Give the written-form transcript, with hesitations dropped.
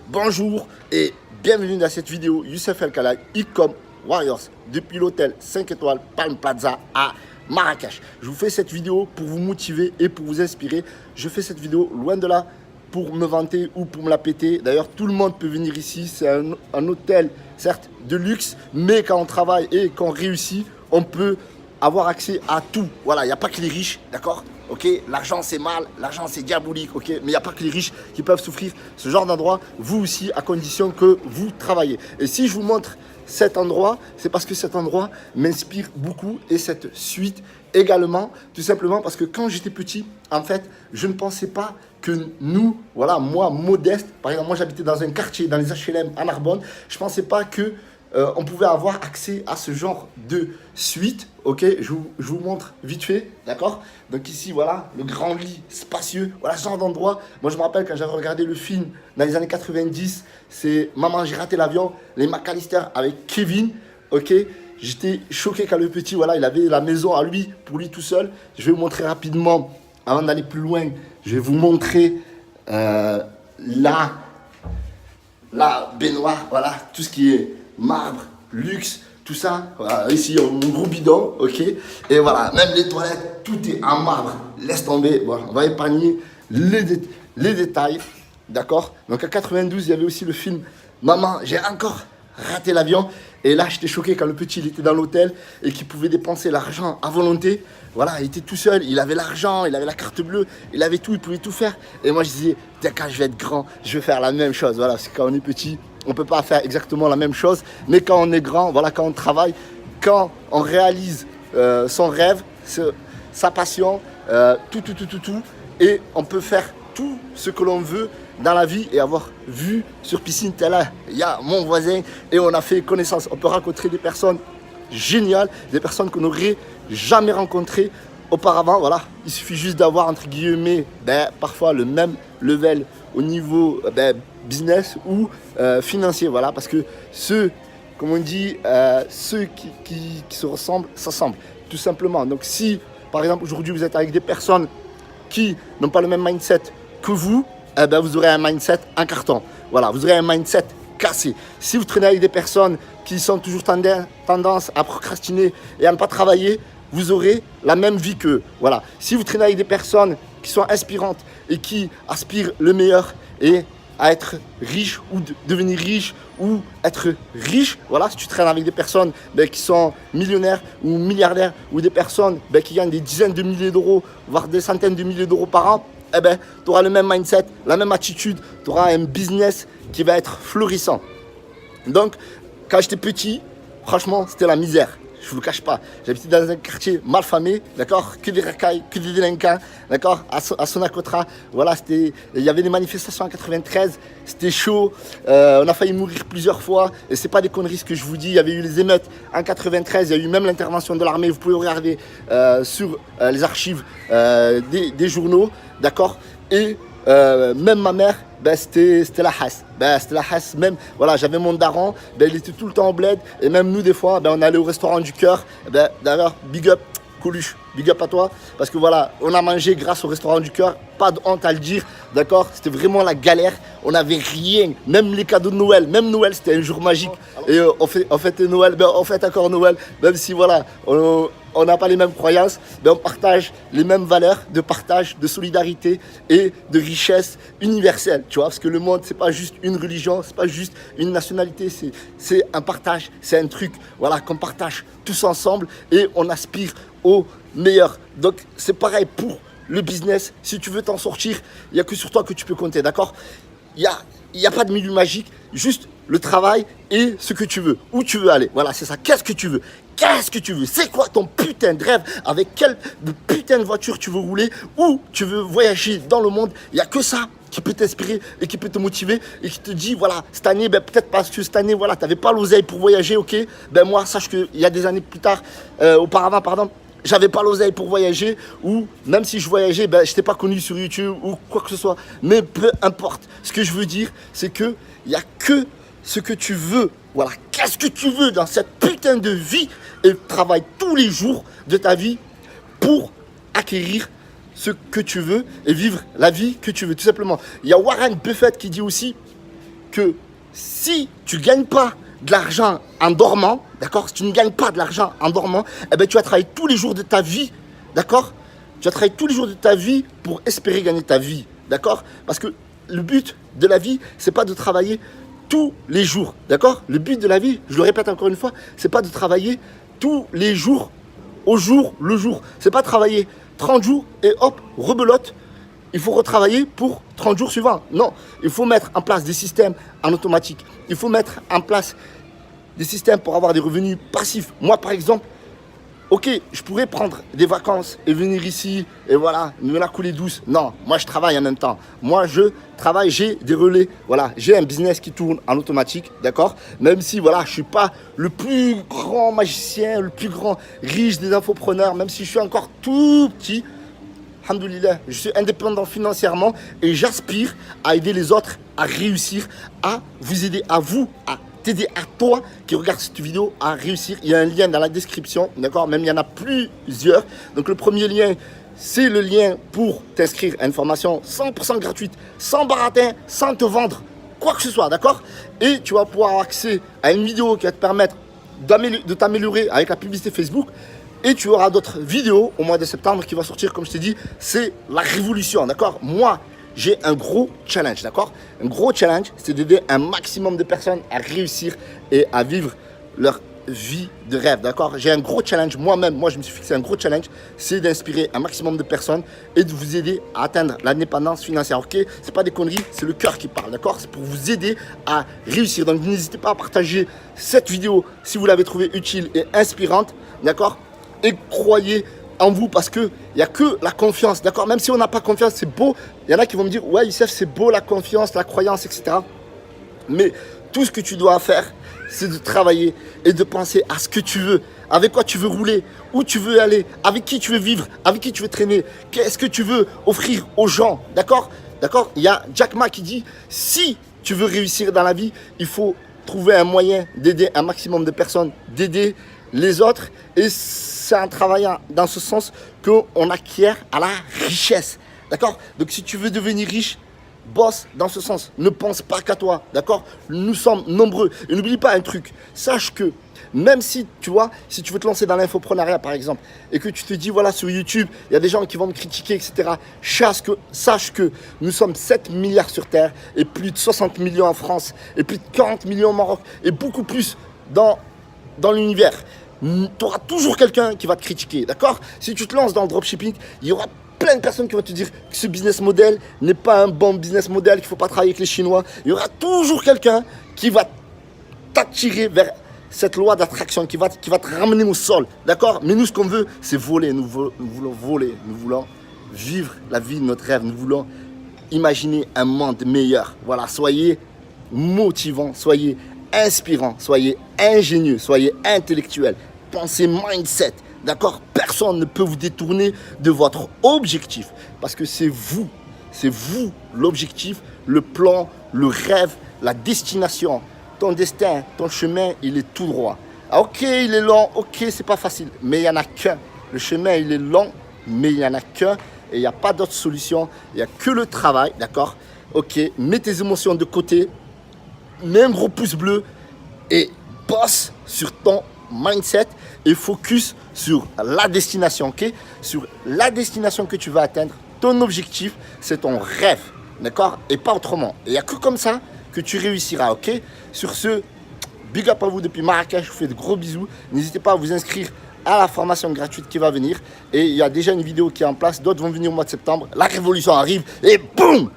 Bonjour et bienvenue dans cette vidéo. Youssef El Khalai, Ecom Warriors, depuis l'hôtel 5 étoiles Palm Plaza à Marrakech. Je vous fais cette vidéo pour vous motiver et pour vous inspirer. Je fais cette vidéo loin de là pour me vanter ou pour me la péter. D'ailleurs, tout le monde peut venir ici. C'est un hôtel, certes, de luxe, mais quand on travaille et qu'on réussit, on peut avoir accès à tout. Voilà, il n'y a pas que les riches, d'accord? Ok, l'argent c'est mal, l'argent c'est diabolique, ok, mais il n'y a pas que les riches qui peuvent souffrir ce genre d'endroit, vous aussi, à condition que vous travaillez. Et si je vous montre cet endroit, c'est parce que cet endroit m'inspire beaucoup et cette suite également, tout simplement parce que quand j'étais petit, en fait, je ne pensais pas que nous, voilà, moi, modeste, par exemple, moi j'habitais dans un quartier, dans les HLM à Narbonne, je ne pensais pas que on pouvait avoir accès à ce genre de suite. Ok, je vous montre vite fait, d'accord? Donc ici, voilà, le grand lit spacieux, voilà ce genre d'endroit. Moi, je me rappelle quand j'avais regardé le film dans les années 90, c'est Maman, j'ai raté l'avion, les McAllister avec Kevin, ok? J'étais choqué quand le petit, voilà, il avait la maison à lui, pour lui tout seul. Je vais vous montrer rapidement, avant d'aller plus loin, je vais vous montrer la baignoire, voilà, tout ce qui est marbre, luxe, tout ça. Voilà, ici, mon gros bidon, ok. Et voilà, même les toilettes, tout est en marbre. Laisse tomber. Bon, on va épargner les détails, d'accord. Donc, en 92, il y avait aussi le film Maman, j'ai encore raté l'avion. Et là, j'étais choqué quand le petit, il était dans l'hôtel et qu'il pouvait dépenser l'argent à volonté. Voilà, il était tout seul, il avait l'argent, il avait la carte bleue, il avait tout, il pouvait tout faire. Et moi, je disais, quand je vais être grand, je vais faire la même chose. Voilà, parce que quand on est petit, on ne peut pas faire exactement la même chose. Mais quand on est grand, voilà, quand on travaille, quand on réalise son rêve, sa passion, tout. Et on peut faire tout ce que l'on veut dans la vie et avoir vu sur piscine tel là, il y a mon voisin et on a fait connaissance. On peut rencontrer des personnes géniales, des personnes qu'on n'aurait jamais rencontrées auparavant. Voilà, il suffit juste d'avoir entre guillemets parfois le même level au niveau business ou financier. Voilà, parce que ceux, comme on dit, ceux qui se ressemblent s'assemblent tout simplement. Donc si par exemple aujourd'hui vous êtes avec des personnes qui n'ont pas le même mindset que vous, vous aurez un mindset en carton. Voilà, vous aurez un mindset cassé. Si vous traînez avec des personnes qui sont toujours tendance à procrastiner et à ne pas travailler, vous aurez la même vie qu'eux. Voilà. Si vous traînez avec des personnes qui sont inspirantes et qui aspirent le meilleur et à être riche ou devenir riche ou être riche, voilà, si tu traînes avec des personnes qui sont millionnaires ou milliardaires ou des personnes qui gagnent des dizaines de milliers d'euros, voire des centaines de milliers d'euros par an, tu auras le même mindset, la même attitude, tu auras un business qui va être florissant. Donc, quand j'étais petit, franchement, c'était la misère. Je ne vous le cache pas. J'habitais dans un quartier malfamé, d'accord, que des racailles, que des délinquants, d'accord, à Sonacotra. Voilà, il y avait des manifestations en 93, c'était chaud. On a failli mourir plusieurs fois. Et c'est pas des conneries ce que je vous dis. Il y avait eu les émeutes en 93, il y a eu même l'intervention de l'armée. Vous pouvez regarder sur les archives des journaux, d'accord. Et même ma mère, c'était la hasse. C'était la hasse même. Voilà, j'avais mon daron, il était tout le temps au bled. Et même nous, des fois, on allait au restaurant du cœur. D'ailleurs, big up, Coluche, big up à toi. Parce que voilà, on a mangé grâce au restaurant du cœur. Pas de honte à le dire, d'accord? C'était vraiment la galère. On n'avait rien. Même les cadeaux de Noël. Même Noël, c'était un jour magique. Et on fête Noël, on fête encore Noël. Même si, voilà, on n'a pas les mêmes croyances, mais on partage les mêmes valeurs de partage, de solidarité et de richesse universelle, tu vois, parce que le monde, c'est pas juste une religion, c'est pas juste une nationalité, c'est un partage, c'est un truc, voilà, qu'on partage tous ensemble et on aspire au meilleur. Donc, c'est pareil pour le business. Si tu veux t'en sortir, il n'y a que sur toi que tu peux compter, d'accord? Il n'y a pas de milieu magique, juste le travail et ce que tu veux, où tu veux aller. Voilà, c'est ça. Qu'est-ce que tu veux? Qu'est-ce que tu veux? C'est quoi ton putain de rêve? Avec quelle putain de voiture tu veux rouler? Où tu veux voyager dans le monde? Il n'y a que ça qui peut t'inspirer et qui peut te motiver et qui te dit, voilà, cette année, peut-être parce que cette année, voilà, tu n'avais pas l'oseille pour voyager, ok? Moi, sache qu'il y a des années plus tard, auparavant, pardon, j'avais pas l'oseille pour voyager, ou même si je voyageais, je n'étais pas connu sur YouTube ou quoi que ce soit. Mais peu importe. Ce que je veux dire, c'est que il n'y a que ce que tu veux. Voilà, qu'est-ce que tu veux dans cette putain de vie et travaille tous les jours de ta vie pour acquérir ce que tu veux et vivre la vie que tu veux, tout simplement. Il y a Warren Buffett qui dit aussi, que si tu ne gagnes pas de l'argent en dormant, d'accord, si tu ne gagnes pas de l'argent en dormant, eh ben, tu vas travailler tous les jours de ta vie, d'accord. Tu vas travailler tous les jours de ta vie pour espérer gagner ta vie, d'accord. Parce que le but de la vie, c'est pas de travailler tous les jours, d'accord. Le but de la vie, je le répète encore une fois, c'est pas de travailler tous les jours, au jour le jour. C'est pas travailler 30 jours et hop, rebelote. Il faut retravailler pour 30 jours suivants. Non, il faut mettre en place des systèmes en automatique. Il faut mettre en place des systèmes pour avoir des revenus passifs. Moi, par exemple, ok, je pourrais prendre des vacances et venir ici et voilà, me la couler douce. Non, moi, je travaille en même temps. Moi, je travaille, j'ai des relais. Voilà, j'ai un business qui tourne en automatique, d'accord. Même si, voilà, je ne suis pas le plus grand magicien, le plus grand riche des infopreneurs, même si je suis encore tout petit. Alhamdoulilah, je suis indépendant financièrement et j'aspire à aider les autres à réussir, à vous aider, à vous, à t'aider à toi qui regarde cette vidéo à réussir. Il y a un lien dans la description, d'accord? Même il y en a plusieurs. Donc le premier lien, c'est le lien pour t'inscrire à une formation 100% gratuite, sans baratin, sans te vendre quoi que ce soit, d'accord? Et tu vas pouvoir avoir accès à une vidéo qui va te permettre de t'améliorer avec la publicité Facebook. Et tu auras d'autres vidéos au mois de septembre qui va sortir, comme je t'ai dit, c'est la révolution, d'accord? Moi, j'ai un gros challenge, d'accord? Un gros challenge, c'est d'aider un maximum de personnes à réussir et à vivre leur vie de rêve, d'accord? J'ai un gros challenge moi-même, moi je me suis fixé un gros challenge, c'est d'inspirer un maximum de personnes et de vous aider à atteindre l'indépendance financière, ok? C'est pas des conneries, c'est le cœur qui parle, d'accord? C'est pour vous aider à réussir. Donc n'hésitez pas à partager cette vidéo si vous l'avez trouvée utile et inspirante, d'accord? Et croyez en vous parce qu'il n'y a que la confiance, d'accord? Même si on n'a pas confiance, c'est beau. Il y en a qui vont me dire, ouais, Youssef, c'est beau la confiance, la croyance, etc. Mais tout ce que tu dois faire, c'est de travailler et de penser à ce que tu veux, avec quoi tu veux rouler, où tu veux aller, avec qui tu veux vivre, avec qui tu veux traîner, qu'est-ce que tu veux offrir aux gens, d'accord? D'accord? Il y a Jack Ma qui dit, si tu veux réussir dans la vie, il faut trouver un moyen d'aider un maximum de personnes, d'aider les autres, et c'est en travaillant dans ce sens qu'on acquiert à la richesse, d'accord? Donc si tu veux devenir riche, bosse dans ce sens, ne pense pas qu'à toi, d'accord? Nous sommes nombreux, et n'oublie pas un truc, sache que même si, tu vois, si tu veux te lancer dans l'infoprenariat par exemple, et que tu te dis, voilà, sur YouTube, il y a des gens qui vont me critiquer, etc. Sache que nous sommes 7 milliards sur Terre, et plus de 60 millions en France, et plus de 40 millions au Maroc, et beaucoup plus dans l'univers. Tu auras toujours quelqu'un qui va te critiquer, d'accord? Si tu te lances dans le dropshipping, il y aura plein de personnes qui vont te dire que ce business model n'est pas un bon business model, qu'il ne faut pas travailler avec les Chinois. Il y aura toujours quelqu'un qui va t'attirer vers cette loi d'attraction, qui va te ramener au sol, d'accord? Mais nous, ce qu'on veut, c'est voler. Nous voulons voler, nous voulons vivre la vie de notre rêve, nous voulons imaginer un monde meilleur. Voilà, soyez motivants, soyez inspirants, soyez ingénieux, soyez intellectuels. Pensez mindset, d'accord? Personne ne peut vous détourner de votre objectif parce que c'est vous l'objectif, le plan, le rêve, la destination. Ton destin, ton chemin, il est tout droit. Ah, ok, il est long, ok, c'est pas facile, mais il n'y en a qu'un. Le chemin, il est long, mais il n'y en a qu'un et il n'y a pas d'autre solution. Il n'y a que le travail, d'accord? Ok, mets tes émotions de côté, mets un gros pouce bleu et bosse sur ton mindset et focus sur la destination, ok? Sur la destination que tu vas atteindre. Ton objectif, c'est ton rêve, d'accord? Et pas autrement. Et il n'y a que comme ça que tu réussiras, ok? Sur ce, big up à vous depuis Marrakech, je vous fais de gros bisous. N'hésitez pas à vous inscrire à la formation gratuite qui va venir. Et il y a déjà une vidéo qui est en place, d'autres vont venir au mois de septembre. La révolution arrive et boum!